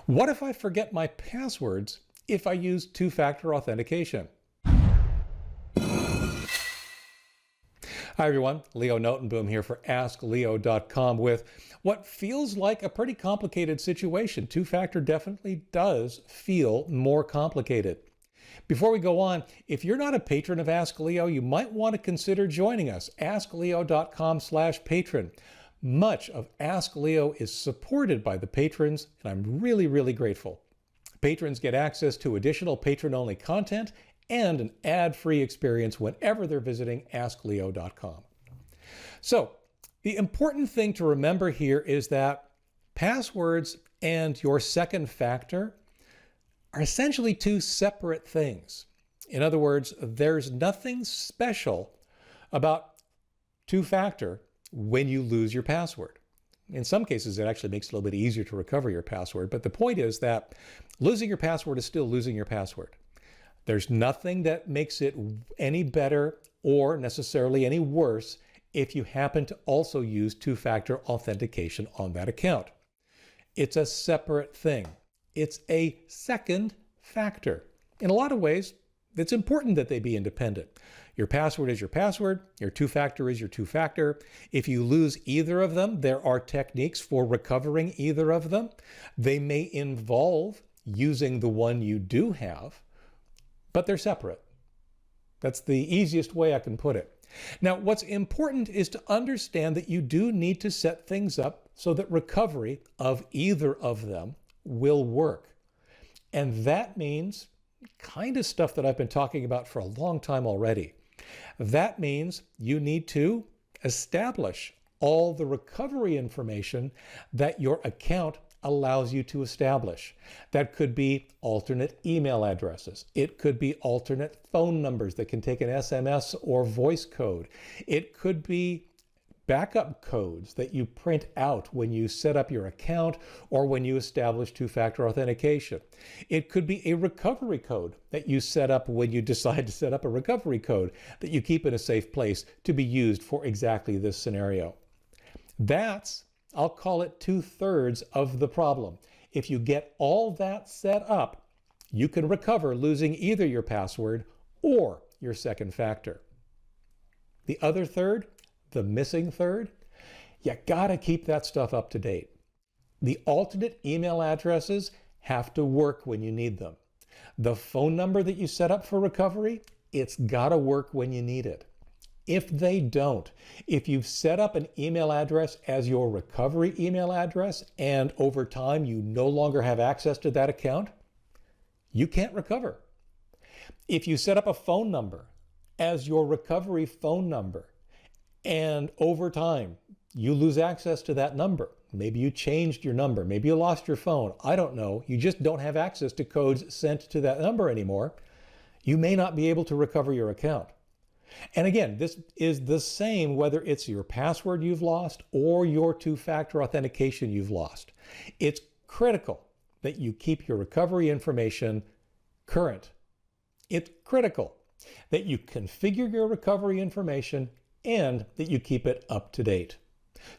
What if I forget my passwords if I use two-factor authentication? Hi everyone, Leo Notenboom here for askleo.com with what feels like a pretty complicated situation. Two-factor definitely does feel more complicated. Before we go on, if you're not a patron of Ask Leo, you might want to consider joining us, askleo.com/patron. Much of Ask Leo is supported by the patrons, and I'm really grateful. Patrons get access to additional patron-only content and an ad-free experience whenever they're visiting askleo.com. So, the important thing to remember here is that passwords and your second factor are essentially two separate things. In other words, there's nothing special about two-factor when you lose your password. In some cases, it actually makes it a little bit easier to recover your password, but the point is that losing your password is still losing your password. There's nothing that makes it any better or necessarily any worse if you happen to also use two-factor authentication on that account. It's a separate thing. It's a second factor. In a lot of ways, it's important that they be independent. Your password is your password. Your two-factor is your two-factor. If you lose either of them, there are techniques for recovering either of them. They may involve using the one you do have, but they're separate. That's the easiest way I can put it. Now, what's important is to understand that you do need to set things up so that recovery of either of them will work. And that means kind of stuff that I've been talking about for a long time already. That means you need to establish all the recovery information that your account allows you to establish. That could be alternate email addresses. It could be alternate phone numbers that can take an SMS or voice code. It could be backup codes that you print out when you set up your account or when you establish two-factor authentication. It could be a recovery code that you set up when you decide to set up a recovery code that you keep in a safe place to be used for exactly this scenario. That's, I'll call it 2/3 of the problem. If you get all that set up, you can recover losing either your password or your second factor. The other third, the missing third, you gotta keep that stuff up to date. The alternate email addresses have to work when you need them. The phone number that you set up for recovery, it's gotta work when you need it. If they don't, if you've set up an email address as your recovery email address and over time you no longer have access to that account, you can't recover. If you set up a phone number as your recovery phone number and over time you lose access to that number, maybe you changed your number, maybe you lost your phone, I don't know, you just don't have access to codes sent to that number anymore, you may not be able to recover your account. And again, this is the same whether it's your password you've lost or your two-factor authentication you've lost. It's critical that you keep your recovery information current. It's critical that you configure your recovery information and that you keep it up to date.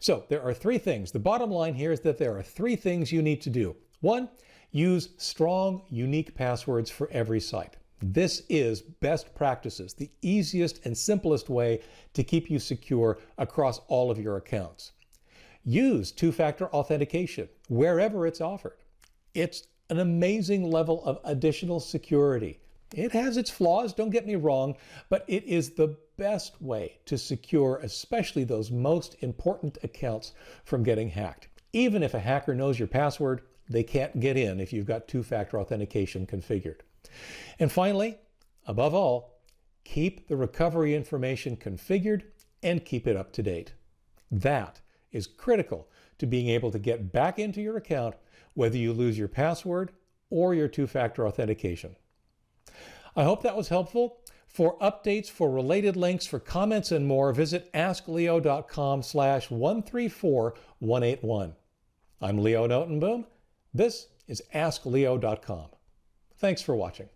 So there are three things. The bottom line here is that there are three things you need to do. One, use strong, unique passwords for every site. This is best practices, the easiest and simplest way to keep you secure across all of your accounts. Use two-factor authentication wherever it's offered. It's an amazing level of additional security. It has its flaws, don't get me wrong, but it is the best way to secure especially those most important accounts from getting hacked. Even if a hacker knows your password, they can't get in if you've got two-factor authentication configured. And finally, above all, keep the recovery information configured and keep it up to date. That is critical to being able to get back into your account whether you lose your password or your two-factor authentication. I hope that was helpful. For updates, for related links, for comments and more, visit askleo.com/134181. I'm Leo Notenboom. This is askleo.com. Thanks for watching.